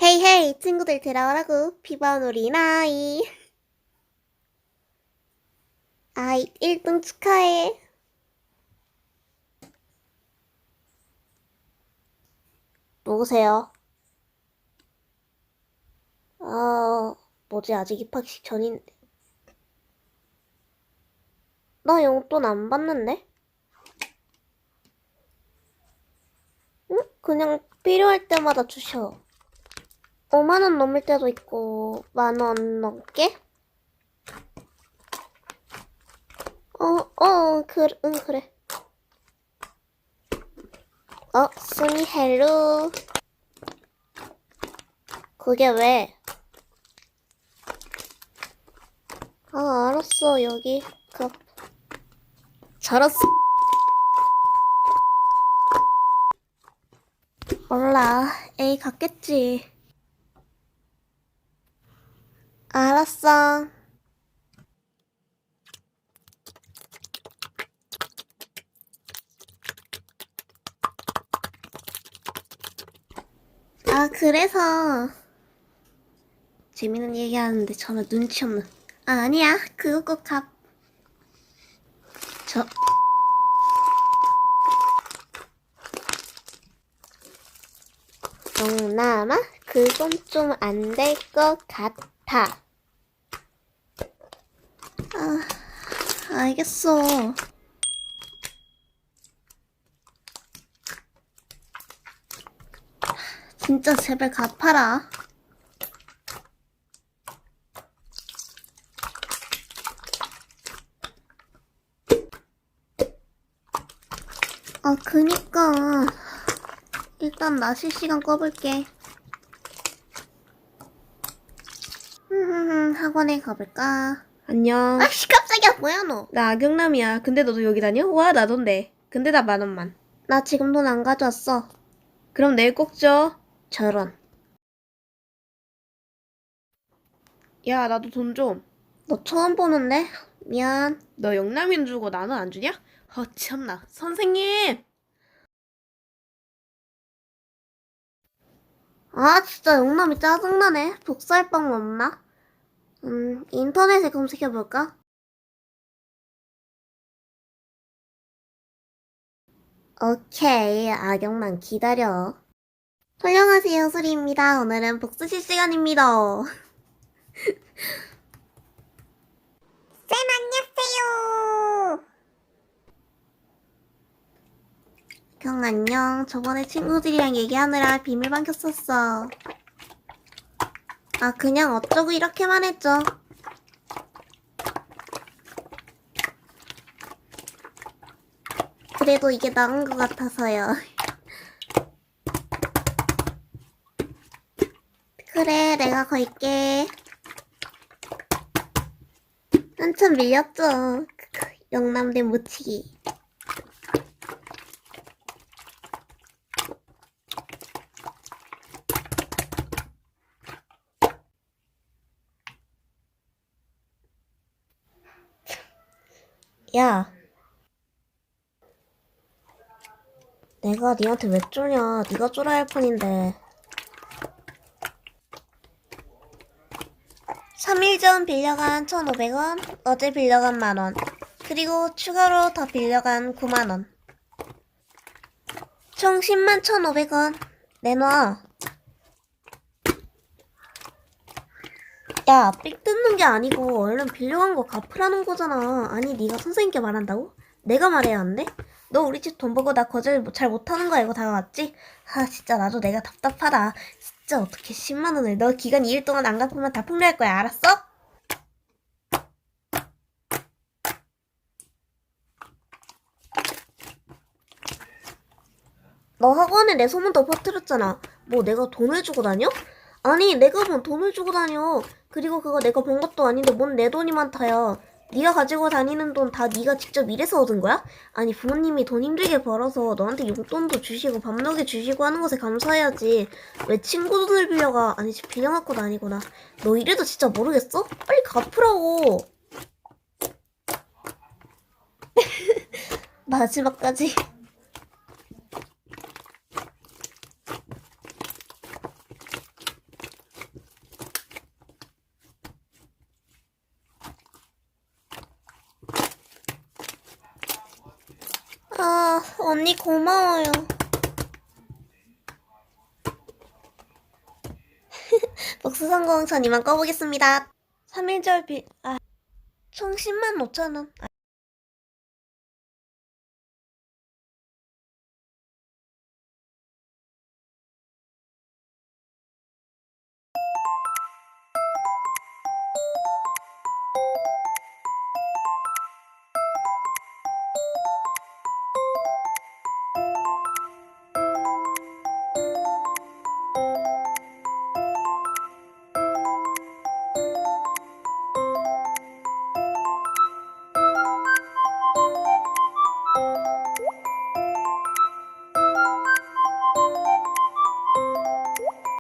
헤이 헤이 친구들 들어오라고 비번우리 나이. 아이 1등 축하해. 누구세요? 뭐지 아직 입학식 전인데. 나 용돈 안 받는데? 응? 그냥 필요할 때마다 주셔. 5만원 넘을 때도 있고 10,000원 넘게? 응 그래. 순이 헬로. 그게 왜? 알았어 여기 저렇어. 몰라. 에이 갔겠지. 알았어. 그래서 재밌는 얘기하는데 전화 눈치 없는. 아니야. 그거 꼭 저 영남아? 그건 좀 안 될 것 같아. 알겠어. 진짜 제발 갚아라. 그니까 일단 나 실시간 꺼볼게. 학원에 가볼까? 안녕. 아씨 깜짝이야. 뭐야 너? 나 악영남이야. 근데 너도 여기 다녀? 와, 나돈데. 근데 나 10,000원만. 나 지금 돈 안 가져왔어. 그럼 내일 꼭 줘. 저런. 야, 나도 돈 좀. 너 처음 보는데? 미안. 너 영남인 주고 나는 안 주냐? 참나. 선생님! 진짜 영남이 짜증나네. 복사할 방법 없나? 인터넷에 검색해볼까? 오케이, 악영만 기다려. 안녕하세요, 수리입니다. 오늘은 복수실 시간입니다. 쌤, 안녕하세요. 형, 안녕. 저번에 친구들이랑 얘기하느라 비밀방 켰었어. 그냥 어쩌고 이렇게만 했죠. 그래도 이게 나은 것 같아서요. 그래, 내가 걸게. 한참 밀렸죠. 영남대 묻히기. 야, 내가 니한테 왜 쫄냐? 니가 쫄아야 할 뿐인데. 3일 전 빌려간 1,500원, 어제 빌려간 10,000원, 그리고 추가로 더 빌려간 90,000원. 총 10만 1,500원. 내놔. 야, 삑 뜯는 게 아니고 얼른 빌려간 거 갚으라는 거잖아. 아니, 네가 선생님께 말한다고? 내가 말해야 한대? 너 우리 집 돈 보고 나 거절 잘 못하는 거 알고 다가왔지? 진짜 나도 내가 답답하다. 진짜 어떻게 10만 원을 너 기간 2일 동안 안 갚으면 다 폭로할 거야. 알았어? 너 학원에 내 소문 더 퍼뜨렸잖아. 뭐 내가 돈을 주고 다녀? 아니 내가 뭔 돈을 주고 다녀. 그리고 그거 내가 번 것도 아닌데 뭔 내 돈이 많다야. 네가 가지고 다니는 돈 다 네가 직접 일해서 얻은 거야? 아니 부모님이 돈 힘들게 벌어서 너한테 용돈도 주시고 밥 먹여 주시고 하는 것에 감사해야지. 왜 친구 돈을 빌려가? 아니 집 빌려 갖고 다니구나. 너 이래도 진짜 모르겠어? 빨리 갚으라고. 마지막까지. 아, 언니 고마워요. 복수 성공. 전 이만 꺼보겠습니다. 3일절 총 10만 5천 원.